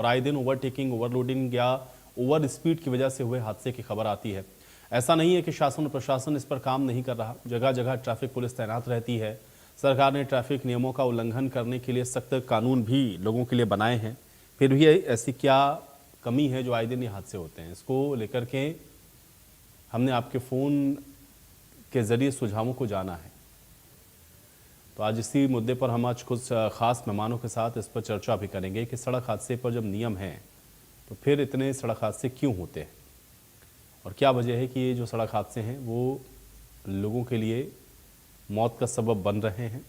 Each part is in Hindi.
और आए दिन ओवरटेकिंग, ओवरलोडिंग या ओवर स्पीड की वजह से हुए हादसे की खबर आती है। ऐसा नहीं है कि शासन और प्रशासन इस पर काम नहीं कर रहा, जगह जगह ट्रैफिक पुलिस तैनात रहती है। सरकार ने ट्रैफिक नियमों का उल्लंघन करने के लिए सख्त कानून भी लोगों के लिए बनाए हैं। फिर भी ऐसी क्या कमी है जो आए दिन ये हादसे होते हैं? इसको लेकर के हमने आपके फ़ोन के ज़रिए सुझावों को जाना है। तो आज इसी मुद्दे पर हम आज कुछ खास मेहमानों के साथ इस पर चर्चा भी करेंगे कि सड़क हादसे पर जब नियम हैं तो फिर इतने सड़क हादसे क्यों होते हैं और क्या वजह है कि ये जो सड़क हादसे हैं वो लोगों के लिए मौत का सबब बन रहे हैं।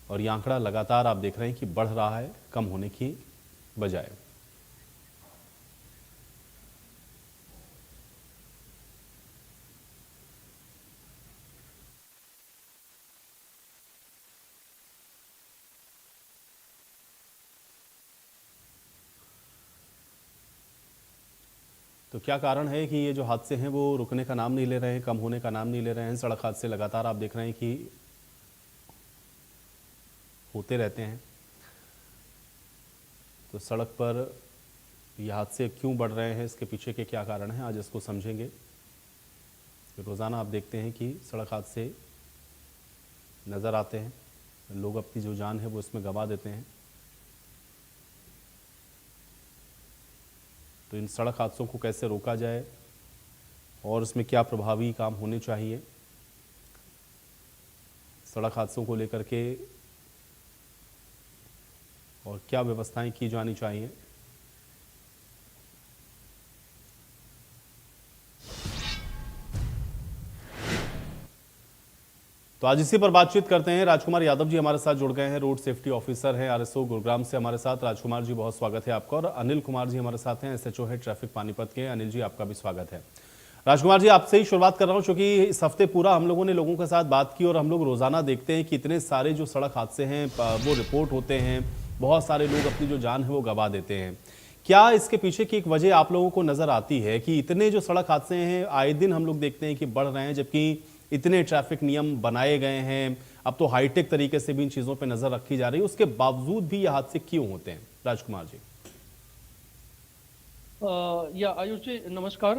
और ये आंकड़ा लगातार आप देख रहे हैं कि बढ़ रहा है, कम होने की बजाय। तो क्या कारण है कि ये जो हादसे हैं वो रुकने का नाम नहीं ले रहे हैं, कम होने का नाम नहीं ले रहे हैं? सड़क हादसे लगातार आप देख रहे हैं कि होते रहते हैं। तो सड़क पर ये हादसे क्यों बढ़ रहे हैं, इसके पीछे के क्या कारण हैं, आज इसको समझेंगे। रोज़ाना आप देखते हैं कि सड़क हादसे नज़र आते हैं, लोग अपनी जो जान है वो इसमें गंवा देते हैं। तो इन सड़क हादसों को कैसे रोका जाए और इसमें क्या प्रभावी काम होने चाहिए, सड़क हादसों को लेकर के और क्या व्यवस्थाएं की जानी चाहिए, तो आज इसी पर बातचीत करते हैं। राजकुमार यादव जी हमारे साथ जुड़ गए हैं, रोड सेफ्टी ऑफिसर हैं आरएसओ गुरुग्राम से हमारे साथ। राजकुमार जी बहुत स्वागत है आपका। और अनिल कुमार जी हमारे साथ हैं, एसएचओ है ट्रैफिक पानीपत के। अनिल जी आपका भी स्वागत है। राजकुमार जी आपसे ही शुरुआत कर रहा हूं, क्योंकि इस हफ्ते पूरा हम लोगों ने लोगों के साथ बात की और हम लोग रोजाना देखते हैं कि इतने सारे जो सड़क हादसे हैं वो रिपोर्ट होते हैं, बहुत सारे लोग अपनी जो जान है वो गंवा देते हैं। क्या इसके पीछे की एक वजह आप लोगों को नजर आती है कि इतने जो सड़क हादसे हैं आए दिन हम लोग देखते हैं कि बढ़ रहे हैं, जबकि इतने ट्रैफिक नियम बनाए गए हैं, अब तो हाईटेक तरीके से भी इन चीजों पर नजर रखी जा रही है, उसके बावजूद भी ये हादसे क्यों होते हैं? राजकुमार जी। या आयुष जी नमस्कार।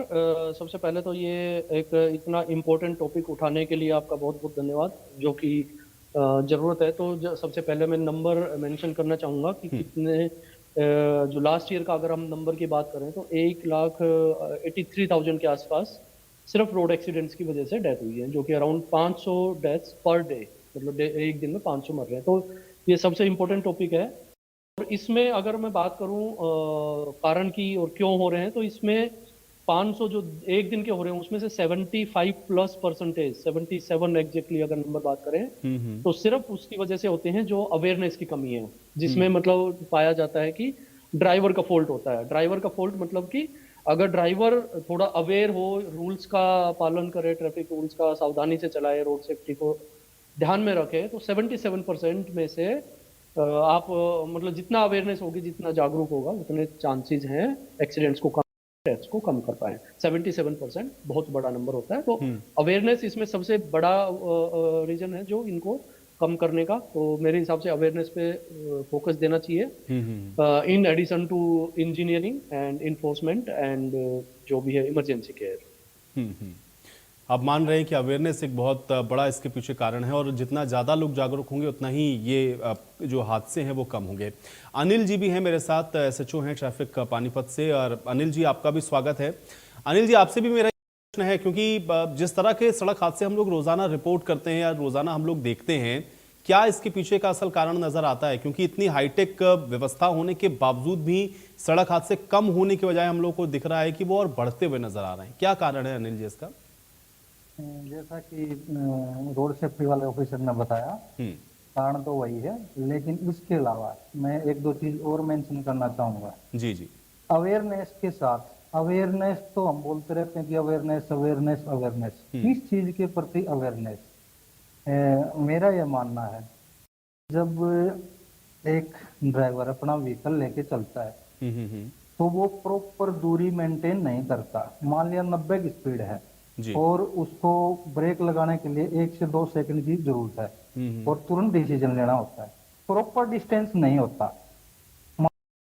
सबसे पहले तो ये एक इतना इम्पोर्टेंट टॉपिक उठाने के लिए आपका बहुत बहुत धन्यवाद, जो कि ज़रूरत है। तो सबसे पहले मैं नंबर मेंशन करना चाहूँगा कि कितने जो लास्ट ईयर का अगर हम नंबर की बात करें तो 1,83,000 के आसपास सिर्फ रोड एक्सीडेंट्स की वजह से डेथ हुई है, जो कि अराउंड 500 डेथ्स पर डे, मतलब एक दिन में 500 मर रहे हैं। तो ये सबसे इम्पोर्टेंट टॉपिक है। और इसमें अगर मैं बात करूं कारण की और क्यों हो रहे हैं, तो इसमें 500 जो एक दिन के हो रहे हैं उसमें से 75+%, 77 एग्जैक्टली अगर नंबर बात करें, तो सिर्फ उसकी वजह से होते हैं जो अवेयरनेस की कमी है, जिसमें मतलब पाया जाता है कि ड्राइवर का फॉल्ट होता है। ड्राइवर का फॉल्ट मतलब कि अगर ड्राइवर थोड़ा अवेयर हो, रूल्स का पालन करे, ट्रैफिक रूल्स का सावधानी से चलाए, रोड सेफ्टी को ध्यान में रखे, तो 77% में से आप मतलब जितना अवेयरनेस होगी, जितना जागरूक होगा, उतने चांसेस हैं एक्सीडेंट्स को कम, डेथ्स को कम कर पाए। 77% बहुत बड़ा नंबर होता है। तो अवेयरनेस इसमें सबसे बड़ा रीजन है जो इनको कम करने का। तो मेरे हिसाब से अवेयरनेस पे फोकस देना चाहिए, in addition to engineering and enforcement and जो भी है इमरजेंसी केयर। आप मान रहे हैं कि अवेयरनेस एक बहुत बड़ा इसके पीछे कारण है और जितना ज़्यादा लोग जागरूक होंगे उतना ही ये जो हादसे हैं वो कम होंगे। अनिल जी भी हैं मेरे साथ, एसएचओ हैं ट्रैफिक पानीपत से। और अनिल जी आपका भी स्वागत है। अनिल जी आपसे भी मेरा प्रश्न है, क्योंकि जिस तरह के सड़क हादसे हम लोग रोज़ाना रिपोर्ट करते हैं या रोज़ाना हम लोग देखते हैं, क्या इसके पीछे का असल कारण नज़र आता है? क्योंकि इतनी हाईटेक व्यवस्था होने के बावजूद भी सड़क हादसे कम होने की बजाय हम लोग को दिख रहा है कि वो और बढ़ते हुए नजर आ रहे हैं। क्या कारण है अनिल जी इसका? जैसा कि रोड सेफ्टी वाले ऑफिसर ने बताया, कारण तो वही है, लेकिन इसके अलावा मैं एक दो चीज और मेंशन करना चाहूंगा। जी जी। अवेयरनेस के साथ, अवेयरनेस तो हम बोलते रहते हैं कि अवेयरनेस अवेयरनेस अवेयरनेस, किस चीज के प्रति अवेयरनेस? मेरा यह मानना है, जब एक ड्राइवर अपना व्हीकल लेके चलता है तो वो प्रॉपर दूरी मेंटेन नहीं करता। मान लिया 90 की स्पीड है और उसको ब्रेक लगाने के लिए 1 से 2 सेकंड की जरूरत है और तुरंत डिसीजन लेना होता है, प्रॉपर डिस्टेंस नहीं होता।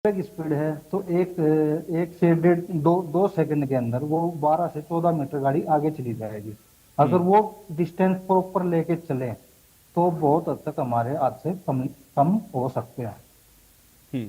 स्पीड है तो एक से डेढ़ दो सेकंड के अंदर वो 12 से 14 मीटर गाड़ी आगे चली जाएगी। अगर वो डिस्टेंस प्रॉपर लेके चले तो बहुत हद तक हमारे हादसे कम कम हो सकते हैं, हम्म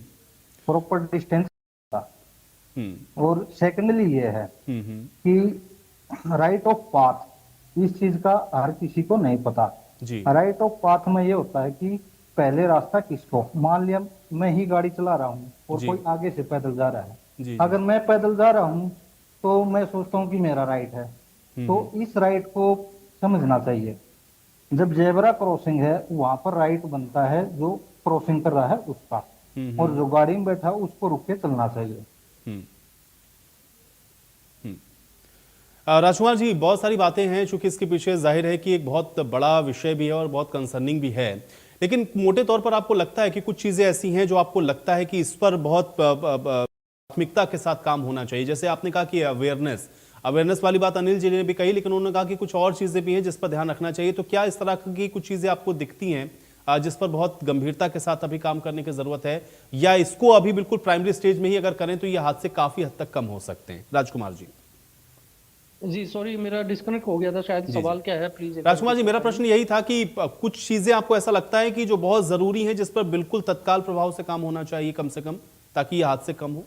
प्रॉपर डिस्टेंस। हम्म और सेकेंडली ये है हम्म कि राइट ऑफ पाथ, इस चीज का हर किसी को नहीं पता। जी राइट ऑफ पाथ में ये होता है कि पहले रास्ता किसको, मान लिया मैं ही गाड़ी चला रहा हूँ और जी कोई आगे से पैदल जा रहा है। जी अगर मैं पैदल जा रहा हूँ तो मैं सोचता हूँ कि मेरा राइट है, तो इस राइट को समझना चाहिए। जब जेब्रा क्रॉसिंग है वहां पर राइट बनता है जो क्रॉसिंग कर रहा है उसका, और जो गाड़ी में बैठा है उसको रुक के चलना चाहिए। हम्म हम्म राजकुमार जी, बहुत सारी बातें हैं, चूंकि इसके पीछे जाहिर है कि एक बहुत बड़ा विषय भी है और बहुत कंसर्निंग भी है, लेकिन मोटे तौर पर आपको लगता है कि कुछ चीजें ऐसी हैं जो आपको लगता है कि इस पर बहुत प्राथमिकता के साथ काम होना चाहिए? जैसे आपने कहा कि अवेयरनेस अवेयरनेस वाली बात अनिल जी ने भी कही, लेकिन उन्होंने कहा कि कुछ और चीजें भी हैं जिस पर ध्यान रखना चाहिए। तो क्या इस तरह की कुछ चीजें आपको दिखती हैं जिस पर बहुत गंभीरता के साथ अभी काम करने की जरूरत है, या इसको अभी बिल्कुल प्राइमरी स्टेज में ही अगर करें तो ये हादसे काफी हद तक कम हो सकते हैं? राजकुमार जी। जी सॉरी, मेरा डिस्कनेक्ट हो गया था शायद। सवाल क्या है प्लीज? राजकुमार जी, मेरा प्रश्न यही था कि कुछ चीजें आपको ऐसा लगता है कि जो बहुत जरूरी है, जिस पर बिल्कुल तत्काल प्रभाव से काम होना चाहिए कम से कम, ताकि ये हादसे कम हो?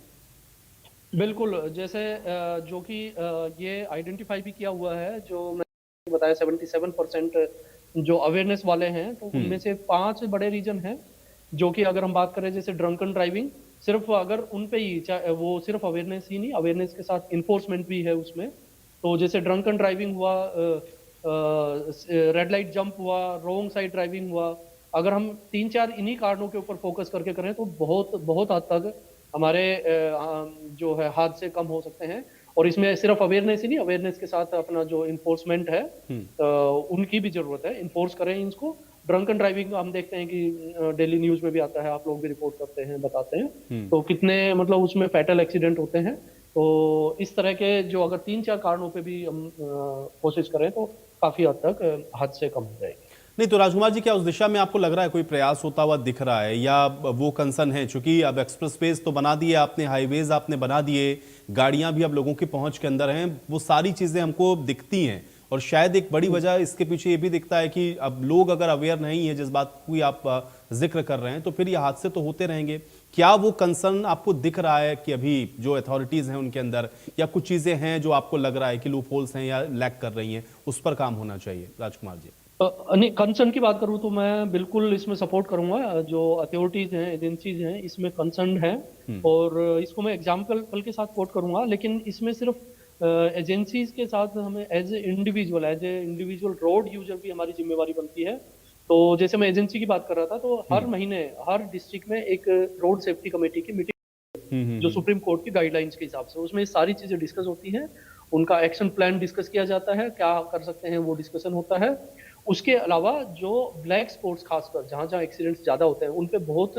बिल्कुल, जैसे जो कि ये आइडेंटिफाई भी किया हुआ है, जो मैंने बताया 77% जो अवेयरनेस वाले हैं, तो उनमें से 5 बड़े रीजन हैं। जो कि अगर हम बात करें जैसे ड्रंकन ड्राइविंग, सिर्फ अगर उन पे ही, चाहे वो सिर्फ अवेयरनेस ही नहीं, अवेयरनेस के साथ इन्फोर्समेंट भी है उसमें। तो जैसे ड्रंकन ड्राइविंग हुआ, रेड लाइट जंप हुआ, रोंग साइड ड्राइविंग हुआ, अगर हम 3-4 इन्हीं कारणों के ऊपर फोकस करके करें तो बहुत बहुत हद तक हमारे जो है हादसे कम हो सकते हैं। और इसमें सिर्फ अवेयरनेस ही नहीं, अवेयरनेस के साथ अपना जो इन्फोर्समेंट है, उनकी भी जरूरत है। इन्फोर्स करें इसको। ड्रंकन ड्राइविंग हम देखते हैं कि डेली न्यूज में भी आता है, आप लोग भी रिपोर्ट करते हैं, बताते हैं, तो कितने मतलब उसमें फैटल एक्सीडेंट होते हैं। तो इस तरह के जो अगर 3-4 कारणों पे भी हम कोशिश करें तो काफी हद तक हादसे कम हो जाएंगे। नहीं तो राजकुमार जी, क्या उस दिशा में आपको लग रहा है कोई प्रयास होता हुआ दिख रहा है, या वो कंसर्न है? चूंकि अब एक्सप्रेसवेज तो बना दिए आपने, हाईवेज आपने बना दिए, गाड़ियां भी अब लोगों की पहुंच के अंदर हैं, वो सारी चीजें हमको दिखती हैं, और शायद एक बड़ी वजह इसके पीछे ये भी दिखता है कि अब लोग अगर अवेयर नहीं है जिस बात की आप जिक्र कर रहे हैं, तो फिर ये हादसे तो होते रहेंगे। क्या वो कंसर्न आपको दिख रहा है कि अभी जो अथॉरिटीज हैं उनके अंदर, या कुछ चीजें हैं जो आपको लग रहा है कि लूप होल्स हैं या लैक कर रही हैं, उस पर काम होना चाहिए? राजकुमार जी। नहीं, कंसर्न की बात करूं तो मैं बिल्कुल इसमें सपोर्ट करूंगा। जो अथॉरिटीज हैं, एजेंसीज हैं, इसमें कंसर्न है, और इसको मैं एग्जाम्पल के साथ कोट करूंगा। लेकिन इसमें सिर्फ एजेंसीज के साथ हमें as a individual road user भी हमारी जिम्मेवारी बनती है। तो जैसे मैं एजेंसी की बात कर रहा था, तो हर महीने हर डिस्ट्रिक्ट में एक रोड सेफ्टी कमेटी की मीटिंग, जो सुप्रीम कोर्ट की गाइडलाइंस के हिसाब से, उसमें सारी चीजें डिस्कस होती हैं। उनका एक्शन प्लान डिस्कस किया जाता है, क्या कर सकते हैं वो डिस्कशन होता है। उसके अलावा जो ब्लैक स्पॉट्स, खासकर जहां जहां एक्सीडेंट्स ज्यादा होते हैं, उन पे बहुत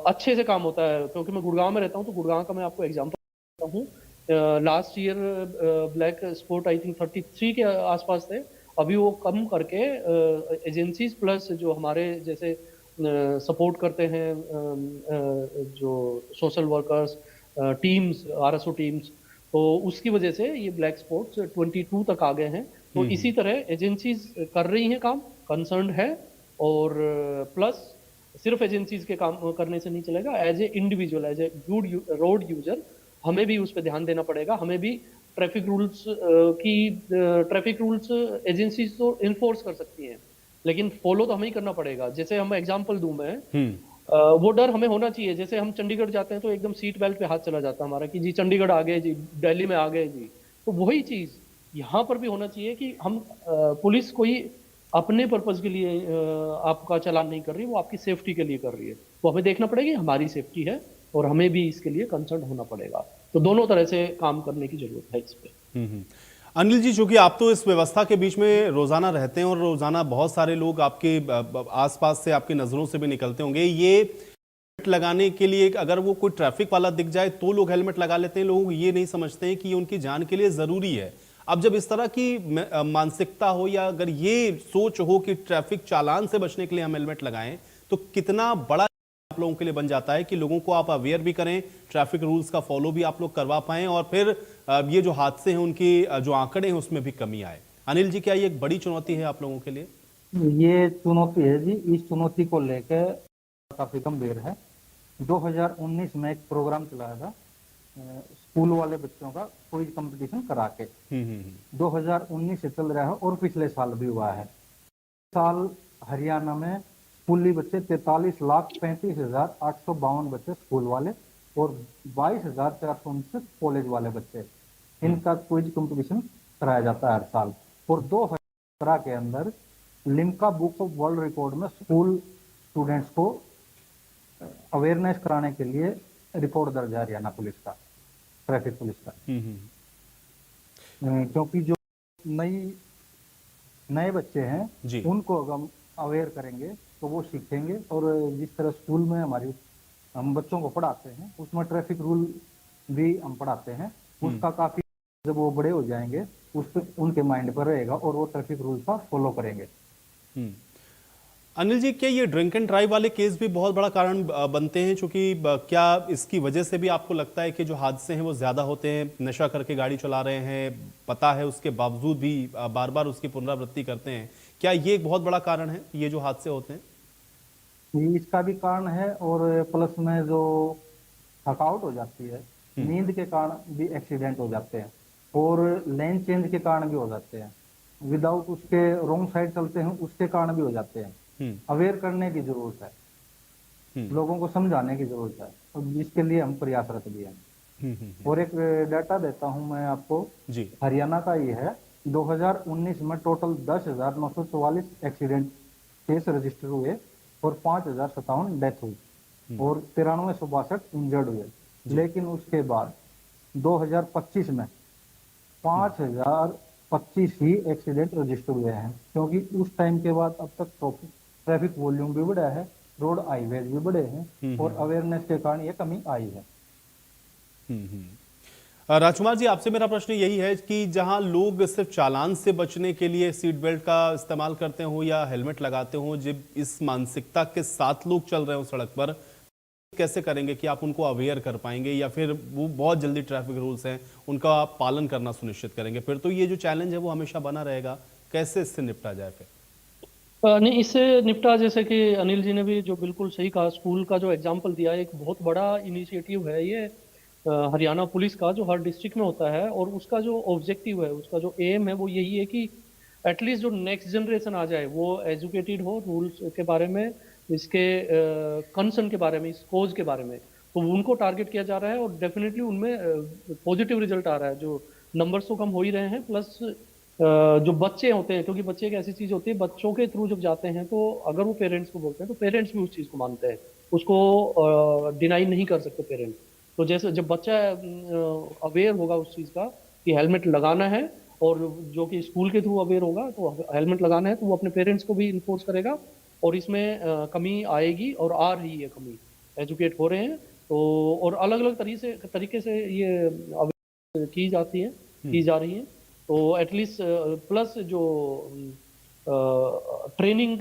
अच्छे से काम होता है। क्योंकि मैं गुड़गांव में रहता हूं, तो गुड़गांव का मैं आपको एग्जांपल देता हूं। Last year black spot I think 33 के आसपास थे। अभी वो कम करके एजेंसीज प्लस जो हमारे जैसे सपोर्ट करते हैं, जो social workers teams, RSO teams, तो उसकी वजह से ये ब्लैक स्पॉट्स 22 तक आ गए हैं। तो इसी तरह एजेंसीज कर रही हैं काम, कंसर्न है। और प्लस सिर्फ एजेंसीज के काम करने से नहीं चलेगा। As a individual, as a good road user, हमें भी उस पर ध्यान देना पड़ेगा। हमें भी ट्रैफिक रूल्स एजेंसीज तो इन्फोर्स कर सकती हैं, लेकिन फॉलो तो हमें ही करना पड़ेगा। जैसे हम एग्जांपल दूं मैं, वो डर हमें होना चाहिए। जैसे हम चंडीगढ़ जाते हैं तो एकदम सीट बेल्ट पे हाथ चला जाता है हमारा कि जी चंडीगढ़ आ गए, जी दिल्ली में आ गए जी। तो वही चीज यहाँ पर भी होना चाहिए कि हम पुलिस कोई अपने पर्पज के लिए आपका चालान नहीं कर रही, वो आपकी सेफ्टी के लिए कर रही है। तो हमें देखना पड़ेगा हमारी सेफ्टी है, और हमें भी इसके लिए कंसर्न होना पड़ेगा। तो दोनों तरह से काम करने की जरूरत है इस पे। अनिल जी, चूंकि आप तो इस व्यवस्था के बीच में रोजाना रहते हैं और रोजाना बहुत सारे लोग आपके आसपास से, आपकी नजरों से भी निकलते होंगे, ये हेलमेट लगाने के लिए अगर वो कोई ट्रैफिक वाला दिख जाए तो लोग हेलमेट लगा लेते हैं, लोग ये नहीं समझते हैं कि ये उनकी जान के लिए जरूरी है। अब जब इस तरह की मानसिकता हो, या अगर ये सोच हो कि ट्रैफिक चालान से बचने के लिए हम हेलमेट लगाएं, तो कितना बड़ा आप लोगों के लिए बन जाता है कि लोगों को आप अवेयर भी करें, ट्रैफिक रूल्स का फॉलो भी आप लोग करवा पाएं और फिर ये जो हादसे हैं उनकी जो आंकड़े हैं उसमें भी कमी आए। अनिल जी, क्या ये एक बड़ी चुनौती है आप लोगों के लिए? ये चुनौती है जी। इस चुनौती को लेकर काफी गंभीर है। 2019 में एक प्रोग्राम चलाया था स्कूल वाले बच्चों का क्विज कंपटीशन करा के। 2019 से चल रहा है और पिछले साल भी हुआ है। साल हरियाणा में स्कूली बच्चे 43,35,852 बच्चे स्कूल वाले और 22,429 कॉलेज वाले बच्चे, इनका क्विज कंपटीशन कराया जाता है हर साल। और 2017 के अंदर Limca book of world record में स्कूल स्टूडेंट्स को अवेयरनेस कराने के लिए रिकॉर्ड दर्ज है हरियाणा पुलिस का, ट्रैफिक पुलिस का। क्योंकि जो नए बच्चे हैं उनको अगर हम अवेयर करेंगे तो वो सीखेंगे। और जिस तरह स्कूल में हम बच्चों को पढ़ाते हैं उसमें ट्रैफिक रूल भी हम पढ़ाते हैं, उसका काफी जब वो बड़े हो जाएंगे उस पर उनके माइंड पर रहेगा और वो ट्रैफिक रूल का फॉलो करेंगे। अनिल जी, क्या ये ड्रिंक एंड ड्राइव वाले केस भी बहुत बड़ा कारण बनते हैं? चूंकि क्या इसकी वजह से भी आपको लगता है कि जो हादसे हैं वो ज्यादा होते हैं? नशा करके गाड़ी चला रहे हैं, पता है उसके बावजूद भी बार बार उसकी पुनरावृत्ति करते हैं, क्या ये एक बहुत बड़ा कारण है ये जो हादसे होते हैं? इसका भी कारण है और प्लस में जो थकावट हो जाती है, नींद के कारण भी एक्सीडेंट हो जाते हैं और लेन चेंज के कारण भी हो जाते हैं, विदाउट उसके रॉन्ग साइड चलते हैं उसके कारण भी हो जाते हैं। अवेयर करने की जरूरत है, लोगों को समझाने की जरूरत है और जिसके लिए हम प्रयासरत भी हैं। और एक डाटा देता हूं मैं आपको जी। हरियाणा का ये है, 2019 में टोटल 10,944 एक्सीडेंट केस रजिस्टर हुए और 5,057 डेथ हुई और 9362 इंजर्ड हुए। लेकिन उसके बाद 2025 में 5,025 ही एक्सीडेंट रजिस्टर हुए हैं, क्योंकि उस टाइम के बाद अब तक ट्रैफिक वॉल्यूम भी बढ़ा है, रोड हाईवेज भी बढ़े हैं और अवेयरनेस के कारण ये कमी आई है। राजकुमार जी, आपसे मेरा प्रश्न यही है कि जहां लोग सिर्फ चालान से बचने के लिए सीट बेल्ट का इस्तेमाल करते हो या हेलमेट लगाते हो, जब इस मानसिकता के साथ लोग चल रहे हो सड़क पर, कैसे करेंगे कि आप उनको अवेयर कर पाएंगे या फिर वो बहुत जल्दी ट्रैफिक रूल्स हैं उनका पालन करना सुनिश्चित करेंगे? फिर तो ये जो चैलेंज है वो हमेशा बना रहेगा। कैसे इससे निपटा जाए फिर? नहीं, इससे निपटा, जैसे कि अनिल जी ने भी जो बिल्कुल सही कहा, स्कूल का जो एग्जाम्पल दिया, एक बहुत बड़ा इनिशिएटिव है ये हरियाणा पुलिस का, जो हर डिस्ट्रिक्ट में होता है। और उसका जो ऑब्जेक्टिव है, उसका जो एम है वो यही है कि एटलीस्ट जो नेक्स्ट जनरेशन आ जाए वो एजुकेटेड हो रूल्स के बारे में, इसके कंसर्न के बारे में, इस कोज के बारे में। तो उनको टारगेट किया जा रहा है और डेफिनेटली उनमें पॉजिटिव रिजल्ट आ रहा है। जो नंबर्स तो कम हो ही रहे हैं, प्लस जो बच्चे होते हैं, क्योंकि बच्चे एक ऐसी चीज होती है, बच्चों के थ्रू जब जाते हैं तो अगर वो पेरेंट्स को बोलते हैं तो पेरेंट्स भी उस चीज को मानते हैं, उसको डिनाई नहीं कर सकते पेरेंट्स। तो जैसे जब बच्चा अवेयर होगा उस चीज का कि हेलमेट लगाना है, और जो कि स्कूल के थ्रू अवेयर होगा तो हेलमेट लगाना है, तो वो अपने पेरेंट्स को भी इन्फोर्स करेगा और इसमें कमी आएगी और आ रही है कमी, एजुकेट हो रहे हैं। तो और अलग अलग तरीके से ये की जाती है, की जा रही है। तो एटलीस्ट प्लस जो ट्रेनिंग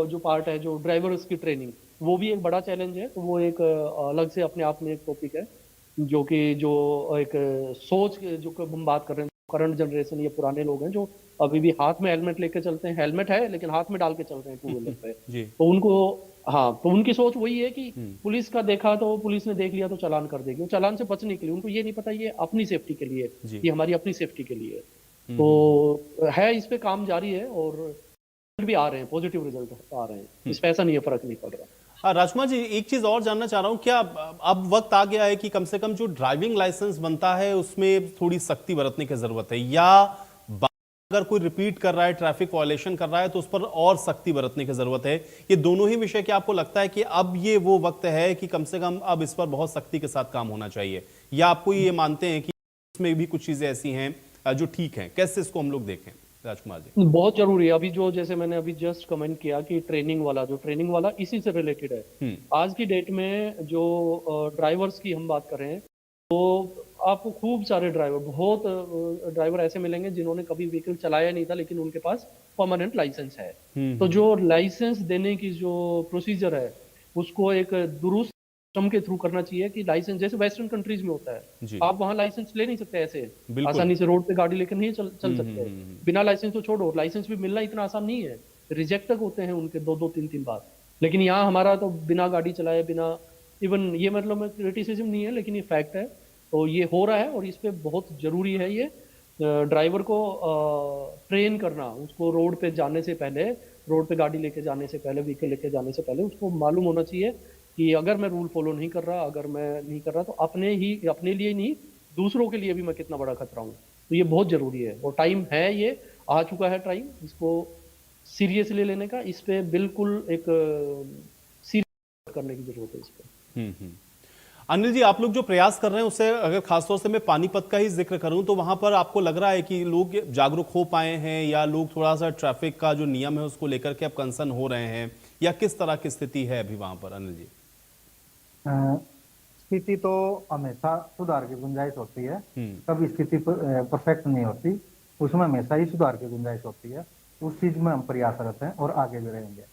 जो पार्ट है, जो ड्राइवर्स की ट्रेनिंग, वो भी एक बड़ा चैलेंज है। तो वो एक अलग से अपने आप में एक टॉपिक है, जो कि जो एक सोच जो हम बात कर रहे हैं, करंट जनरेशन, ये पुराने लोग हैं जो अभी भी हाथ में हेलमेट लेके चलते हैं, हेलमेट है लेकिन हाथ में डाल के चल रहे हैं टू व्हीलर पे। तो उनको, हाँ, तो उनकी सोच वही है कि पुलिस का देखा तो पुलिस ने देख लिया तो चालान कर देगी। चालान से बचने के लिए, उनको ये नहीं पता ये अपनी सेफ्टी के लिए, ये हमारी अपनी सेफ्टी के लिए। तो है, इस पे काम जारी है और भी आ रहे हैं, पॉजिटिव रिजल्ट आ रहे हैं, इस पे ऐसा नहीं है, फर्क नहीं पड़ रहा। राजकुमार जी, एक चीज और जानना चाह रहा हूं, क्या अब वक्त आ गया है कि कम से कम जो ड्राइविंग लाइसेंस बनता है उसमें थोड़ी सख्ती बरतने की जरूरत है, या अगर कोई रिपीट कर रहा है, ट्रैफिक वायलेशन कर रहा है तो उस पर और सख्ती बरतने की जरूरत है? ये दोनों ही विषय, क्या आपको लगता है कि अब ये वो वक्त है कि कम से कम अब इस पर बहुत सख्ती के साथ काम होना चाहिए, या आपको ये मानते हैं कि इसमें भी कुछ चीजें ऐसी हैं जो ठीक हैं? कैसे इसको हम लोग देखें राजकुमार जी? बहुत जरूरी है। अभी जो, जैसे मैंने अभी जस्ट कमेंट किया कि ट्रेनिंग वाला इसी से रिलेटेड है। आज की डेट में जो ड्राइवर्स की हम बात कर रहे हैं, तो आपको खूब सारे बहुत ड्राइवर ऐसे मिलेंगे जिन्होंने कभी व्हीकल चलाया नहीं था, लेकिन उनके पास परमानेंट लाइसेंस है। तो जो लाइसेंस देने की जो प्रोसीजर है, उसको एक दुरुस्त सिस्टम के थ्रू करना चाहिए कि लाइसेंस जैसे वेस्टर्न कंट्रीज में होता जी। है, आप वहाँ लाइसेंस ले नहीं सकते ऐसे बिल्कुल। आसानी से रोड पे गाड़ी लेकर नहीं चल सकते। हम्म। बिना लाइसेंस तो छोड़ो, लाइसेंस भी मिलना इतना आसान नहीं है, रिजेक्ट तक होते हैं उनके 2-2 3-3 बार। लेकिन यहाँ हमारा तो बिना गाड़ी चलाए, बिना इवन, ये मतलब क्रिटिसिज्म नहीं है लेकिन ये फैक्ट है। तो ये हो रहा है और इस पे बहुत जरूरी है ये ड्राइवर को ट्रेन करना, उसको रोड पे जाने से पहले, रोड पे गाड़ी लेके जाने से पहले, व्हीकल लेके जाने से पहले उसको मालूम होना चाहिए कि अगर मैं रूल फॉलो नहीं कर रहा, अगर मैं नहीं कर रहा तो अपने लिए नहीं, दूसरों के लिए भी मैं कितना बड़ा खतरा हूँ। तो ये बहुत जरूरी है और टाइम है, ये आ चुका है टाइम इसको सीरियसली लेने का। इस पे बिल्कुल एक सीरियस करने की जरूरत है इस पे। अनिल जी, आप लोग जो प्रयास कर रहे हैं उससे अगर खासतौर से मैं पानीपत का ही जिक्र करूं तो वहां पर आपको लग रहा है कि लोग जागरूक हो पाए हैं या लोग थोड़ा सा ट्रैफिक का जो नियम है उसको लेकर के अब कंसर्न हो रहे हैं, या किस तरह की स्थिति है अभी वहां पर अनिल जी? स्थिति तो हमेशा सुधार की गुंजाइश होती है, हम्म। कभी स्थिति परफेक्ट नहीं होती, उसमें हमेशा ही सुधार की गुंजाइश होती है। उस चीज में हम प्रयासरत हैं और आगे भी रहेंगे।